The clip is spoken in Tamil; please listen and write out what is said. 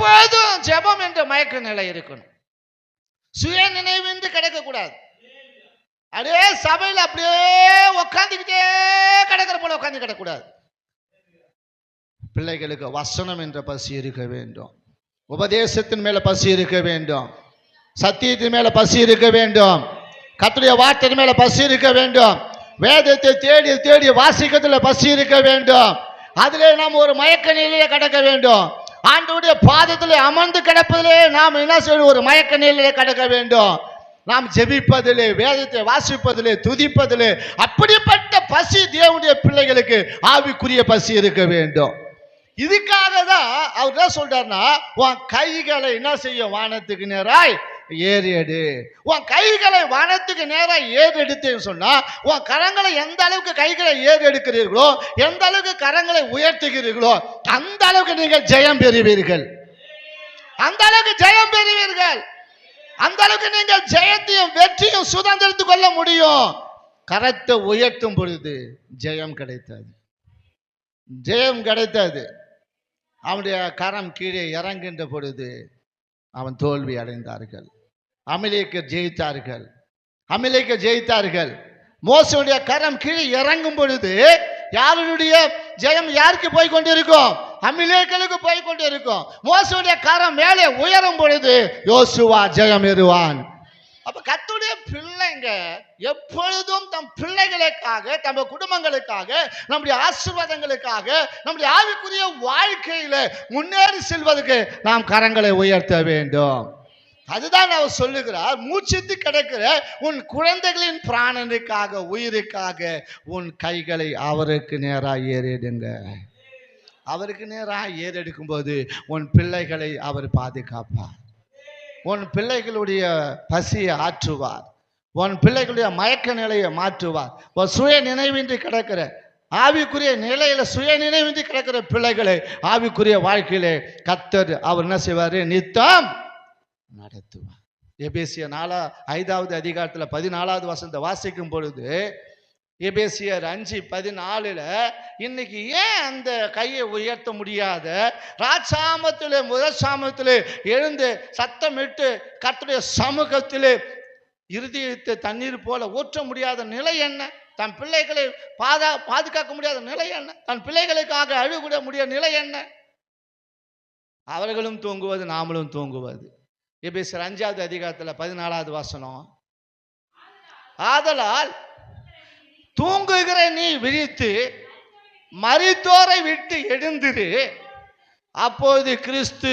எப்போதும் ஜெபம் என்ற மயக்க நிலை இருக்கணும். சுய நினைவின்றி கிடக்க கூடாது. அப்படியே சபையில் அப்படியே உட்காந்துக்கிட்டே கிடக்கிற போல உட்காந்து கிடக்கூடாது. பிள்ளைகளுக்கு வசனம் என்ற பசி இருக்க வேண்டும், உபதேசத்தின் மேல பசி இருக்க வேண்டும், சத்தியத்தின் மேல பசி இருக்க வேண்டும், கர்த்தருடைய வார்த்தையின் மேல பசி இருக்க வேண்டும், வேதத்தை தேடி தேடி வாசிக்கிறதுல பசி இருக்க வேண்டும். அதிலே நாம் ஒரு மயக்க நிலையிலே கிடக்க வேண்டும். ஆண்டவருடைய பாதத்திலே அமர்ந்து கிடப்பதிலே நாம் என்ன செய்யணும்? ஒரு மயக்க நிலையிலே கிடக்க வேண்டும். நாம் ஜெபிப்பதிலே, வேதத்தை வாசிப்பதிலே, துதிப்பதிலே அப்படிப்பட்ட பசி தேவனுடைய பிள்ளைகளுக்கு ஆவிக்குரிய பசி இருக்க வேண்டும். இதுக்காக தான் அவர் என்ன சொல்றாருன்னா, உன் கைகளை என்ன செய்யும்? வானத்துக்கு நேராய் ஏறெடு. உன் கைகளை வானத்துக்கு நேராக ஏறெடுத்தேன்னு சொன்னா, உன் கரங்களை எந்த அளவுக்கு கைகளை ஏறெடுக்கிறீர்களோ, எந்த அளவுக்கு கரங்களை உயர்த்துகிறீர்களோ, அந்த அளவுக்கு நீங்கள் ஜெயம் பெறுவீர்கள். அந்த அளவுக்கு ஜெயம் பெறுவீர்கள். அந்த அளவுக்கு நீங்கள் ஜெயத்தையும் வெற்றியும் சுதந்திரத்துக் கொள்ள முடியும். கரத்தை உயர்த்தும் பொழுது ஜெயம் கிடைத்தது. ஜெயம் கிடைத்தது. அவனுடைய கரம் கீழே இறங்குகின்ற பொழுது அவன் தோல்வி அடைந்தார்கள். அமலேக்கர் ஜெயித்தார்கள். அமலேக்கர் ஜெயித்தார்கள். மோசேயுடைய கரம் கீழே இறங்கும் பொழுது யாருடைய ஜெயம் யாருக்கு போய் கொண்டிருக்கும்? அமலேக்கருக்கு போய் கொண்டிருக்கும். மோசேயுடைய கரம் மேலே உயரும் பொழுது யோசுவா ஜெயம் பெறுவான். அப்ப கர்த்தருடைய பிள்ளைங்க எப்பொழுதும் தம் பிள்ளைகளுக்காக, தம் குடும்பங்களுக்காக, நம்முடைய ஆசீர்வாதங்களுக்காக, நம்முடைய ஆவிக்குரிய வாழ்க்கையில முன்னேறி செல்வதற்கு நாம் கரங்களை உயர்த்த வேண்டும். அதுதான் அவர் சொல்லுகிறார், மூச்சித்து கிடக்கிற உன் குழந்தைகளின் பிராணனுக்காக, உயிருக்காக உன் கைகளை அவருக்கு நேராக ஏறிடுங்க. அவருக்கு நேராக ஏறெடுக்கும் போது உன் பிள்ளைகளை அவர் பாதுகாப்பார். உன் பிள்ளைகளுடைய பசியை ஆற்றுவார். உன் பிள்ளைகளுடைய மயக்க நிலையை மாற்றுவார். ஒரு சுய நினைவின்றி கிடக்கிற, ஆவிக்குரிய நிலையில சுய நினைவின்றி கிடக்கிற பிள்ளைகளை ஆவிக்குரிய வாழ்க்கையிலே கர்த்தர் அவர் என்ன செய்வார்? நித்தம் நடத்துவார். எபேசியர் 5வது அதிகாரத்தில் 14வது வசனத்தை வாசிக்கும் பொழுது, எபேசியர் 5:14 இன்னைக்கு ஏன் அந்த கையை உயர்த்த முடியாத, ராஜாமத்திலே முதல் சாமத்திலே எழுந்து சத்தமிட்டு கர்த்தருடைய சமூகத்திலே இருதயத்தை தண்ணீர் போல ஊற்ற முடியாத நிலை என்ன? தன் பிள்ளைகளை பாதுகாக்க முடியாத நிலை என்ன? தன் பிள்ளைகளுக்காக அழுகூட முடியாத நிலை என்ன? அவர்களும் தூங்குவது, நாமளும் தூங்குவது. எபேசியர் 5வது அதிகாரத்தில் 14வது வசனம், ஆதலால் தூங்குகிற நீ விழித்து மரித்தோரை விட்டு எழுந்திரு, அப்போது கிறிஸ்து